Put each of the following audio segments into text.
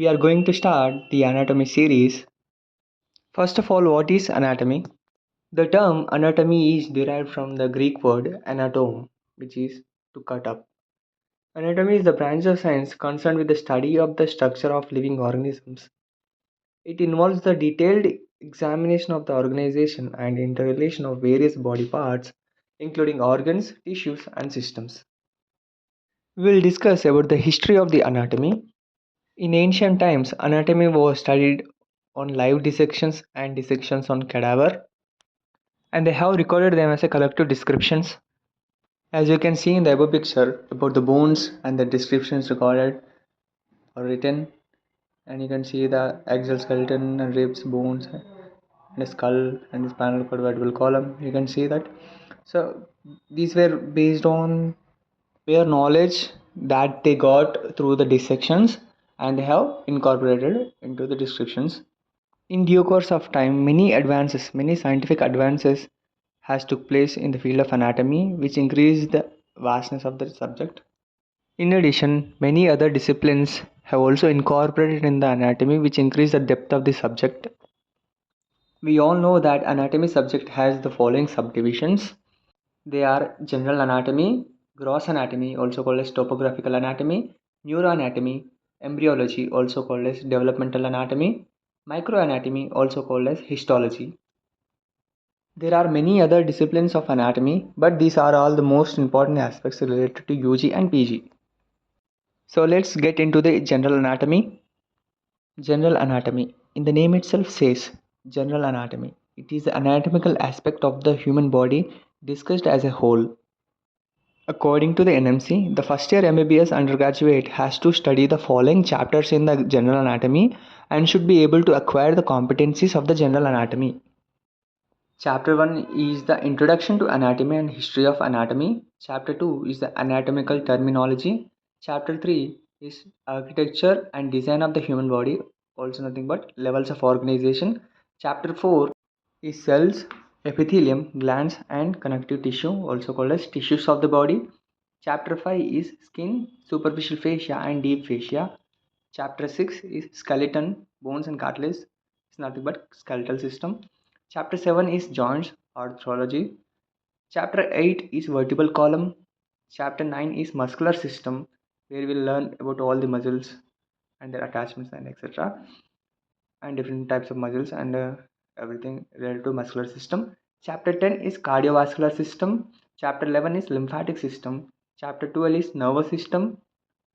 We are going to start the anatomy series. First of all, what is anatomy? The term anatomy is derived from the Greek word anatome, which is to cut up. Anatomy is the branch of science concerned with the study of the structure of living organisms. It involves the detailed examination of the organization and interrelation of various body parts, including organs, tissues, and systems. We will discuss about the history of the anatomy. In ancient times, anatomy was studied on live dissections and dissections on cadaver, and they have recorded them as a collective descriptions. As you can see in the above picture, about the bones and the descriptions recorded or written, and you can see the axial skeleton and ribs, bones, and a skull and the spinal cord vertebral column. You can see that. So these were based on their knowledge that they got through the dissections, and they have incorporated into the descriptions. In due course of time, many scientific advances has took place in the field of anatomy, which increased the vastness of the subject. In addition, many other disciplines have also incorporated in the anatomy, which increase the depth of the subject. We all know that anatomy subject has the following subdivisions. They are general anatomy, gross anatomy, also called as topographical anatomy, neuroanatomy, embryology, also called as developmental anatomy, microanatomy, also called as histology. There are many other disciplines of anatomy, but these are all the most important aspects related to UG and PG. So let's get into the general anatomy. General anatomy. In the name itself says general anatomy. It is the anatomical aspect of the human body discussed as a whole. According to the NMC, the first year MBBS undergraduate has to study the following chapters in the general anatomy and should be able to acquire the competencies of the general anatomy. Chapter 1 is the Introduction to Anatomy and History of Anatomy. Chapter 2 is the Anatomical Terminology. Chapter 3 is Architecture and Design of the Human Body, also nothing but levels of organization. Chapter 4 is Cells, Epithelium, Glands, and Connective Tissue, also called as Tissues of the Body. Chapter 5 is Skin, Superficial Fascia, and Deep Fascia. Chapter 6 is Skeleton, Bones, and Cartilage. It's nothing but skeletal system. Chapter 7 is Joints, Arthrology. Chapter 8 is Vertebral Column. Chapter 9 is Muscular System, where we'll learn about all the muscles and their attachments and etc. and different types of muscles and everything related to muscular system. Chapter 10 is Cardiovascular System. Chapter 11 is Lymphatic System. Chapter 12 is Nervous System.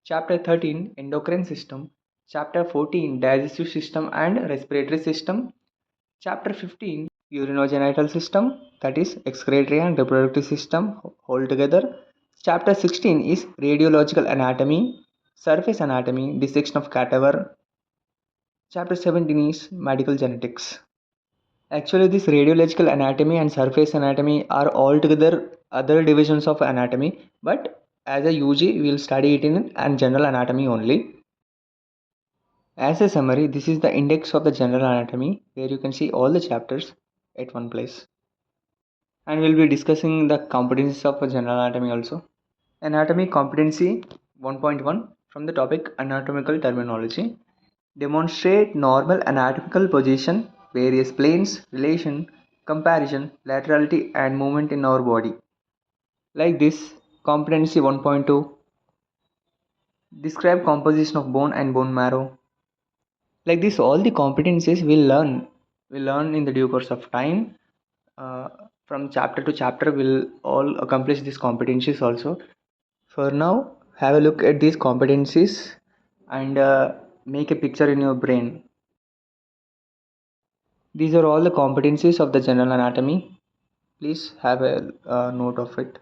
Chapter 13 Endocrine System. Chapter 14 Digestive System and Respiratory System. Chapter 15 Urinogenital System, that is excretory and reproductive system altogether. Chapter 16 is Radiological Anatomy, Surface Anatomy, Dissection of Cadaver. Chapter 17 is Medical Genetics. Actually, this radiological anatomy and surface anatomy are altogether other divisions of anatomy, but as a UG, we will study it in and general anatomy only. As a summary, this is the index of the general anatomy where you can see all the chapters at one place. And we'll be discussing the competencies of general anatomy also. Anatomy competency 1.1 from the topic anatomical terminology. Demonstrate normal anatomical position, various planes, relation, comparison, laterality, and movement in our body. Like this, competency 1.2. Describe composition of bone and bone marrow. Like this, all the competencies we'll learn in the due course of time. uh, from chapter to chapter we'll all accomplish these competencies also. For now, have a look at these competencies and make a picture in your brain. These are all the competencies of the general anatomy. Please have a note of it.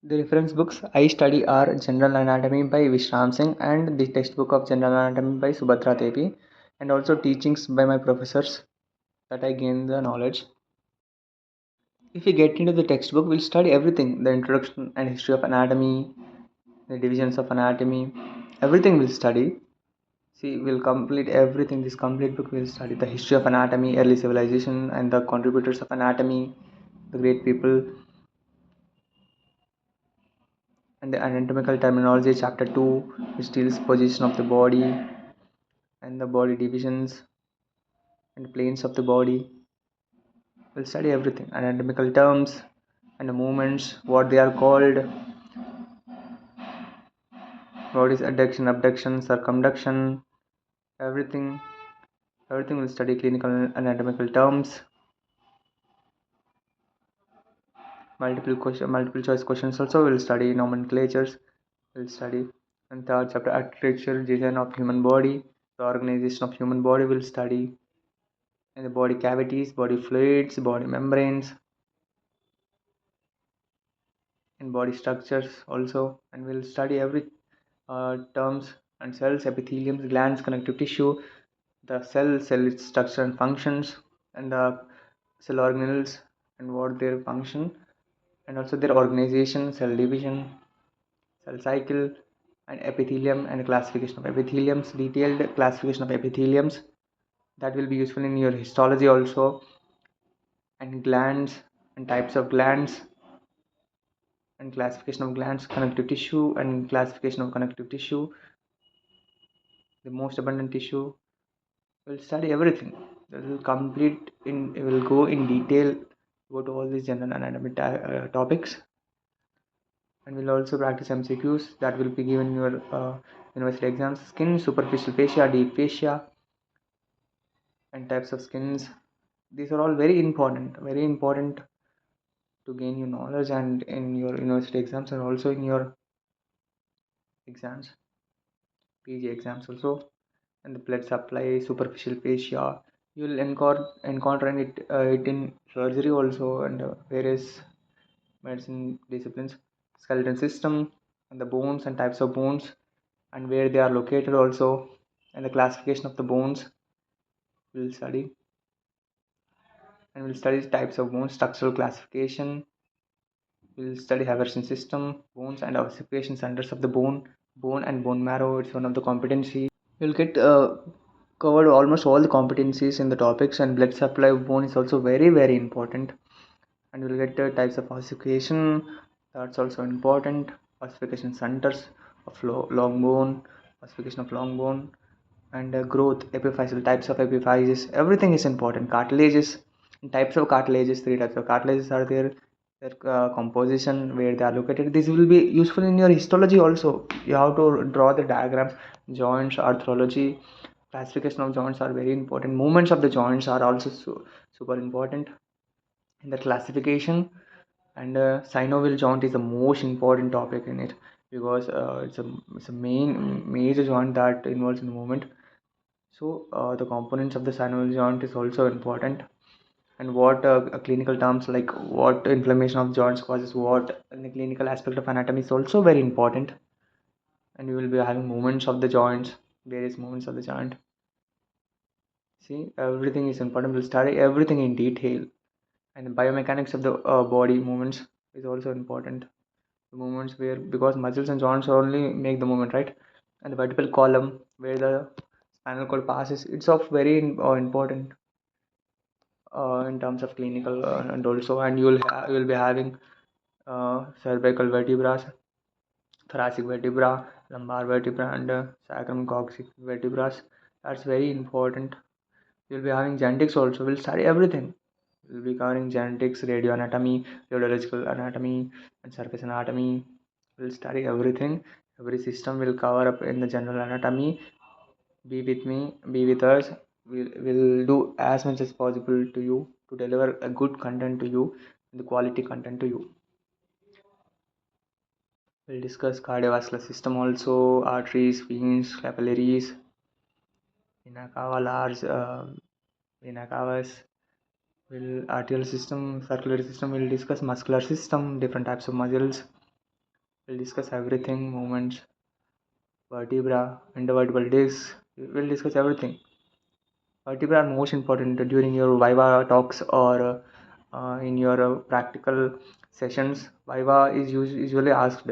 The reference books I study are General Anatomy by Vishram Singh and the textbook of General Anatomy by Subhadra Devi, and also teachings by my professors that I gain the knowledge. If we get into the textbook, we'll study everything, the introduction and history of anatomy, the divisions of anatomy, everything we'll study. See, we'll complete everything. This complete book will study the history of anatomy, early civilization, and the contributors of anatomy, the great people. And the anatomical terminology chapter 2, which deals position of the body and the body divisions and planes of the body. We'll study everything, anatomical terms and the movements, what they are called, what is adduction, abduction, circumduction, everything. Everything will study clinical anatomical terms, multiple choice questions also will study, nomenclatures will study. And third chapter, architecture, design of human body, the organization of human body will study, and the body cavities, body fluids, body membranes, and body structures also. And we'll study every terms and cells, epitheliums, glands, connective tissue, the cell structure and functions, and the cell organelles and what their function, and also their organization, cell division, cell cycle, and epithelium and classification of epitheliums, detailed classification of epitheliums that will be useful in your histology also, and glands and types of glands and classification of glands, connective tissue and classification of connective tissue, the most abundant tissue. We'll study everything. That will complete in. Will go in detail go to all these general anatomy topics, and we'll also practice MCQs that will be given in your university exams. Skin, superficial fascia, deep fascia, and types of skins. These are all very important to gain your knowledge and in your university exams and also in your exams, PG exams also. And the blood supply, superficial fascia. You'll encounter it in surgery also and various medicine disciplines. Skeleton system and the bones and types of bones and where they are located also, and the classification of the bones we'll study. And we'll study types of bones, structural classification. We'll study Haversian system, bones and ossification centers of the bone and bone marrow. It's one of the competency. You'll get covered almost all the competencies in the topics, and blood supply of bone is also very important. And you'll get the types of ossification, that's also important. Ossification centers of long bone, ossification of long bone, and growth, epiphyseal types of epiphyses. Everything is important. Cartilages, types of cartilages. Three types of cartilages are there. Their composition, where they are located. This will be useful in your histology also. You have to draw the diagrams. Joints, arthrology, classification of joints are very important. Movements of the joints are also super important in the classification. And synovial joint is the most important topic in it, because it's a major joint that involves in the movement. So the components of the synovial joint is also important, and what clinical terms like what inflammation of joints causes what, and the clinical aspect of anatomy is also very important. And we will be having movements of the joints, various movements of the joint. See, everything is important. We'll study everything in detail, and the biomechanics of the body movements is also important. The movements where, because muscles and joints only make the movement, right? And the vertebral column where the spinal cord passes, it's of very important in terms of clinical and also. And you'll be having cervical vertebra, thoracic vertebra, lumbar vertebra, and sacrum coccyx vertebra. That's very important. You'll be having genetics also. We'll study everything. We'll be covering genetics, radioanatomy, radiological anatomy, and surface anatomy. We'll study everything. Every system will cover up in the general anatomy. Be with me, be with us. We'll do as much as possible to you to deliver a good content to you, the quality content to you. We'll discuss cardiovascular system also, arteries, veins, capillaries, vena cava large, vena cavas. We'll arterial system, circulatory system. We'll discuss muscular system, different types of muscles. We'll discuss everything, movements, vertebra, intervertebral discs. We'll discuss everything. Vertebra are most important during your Viva talks or in your practical sessions. Viva is usually asked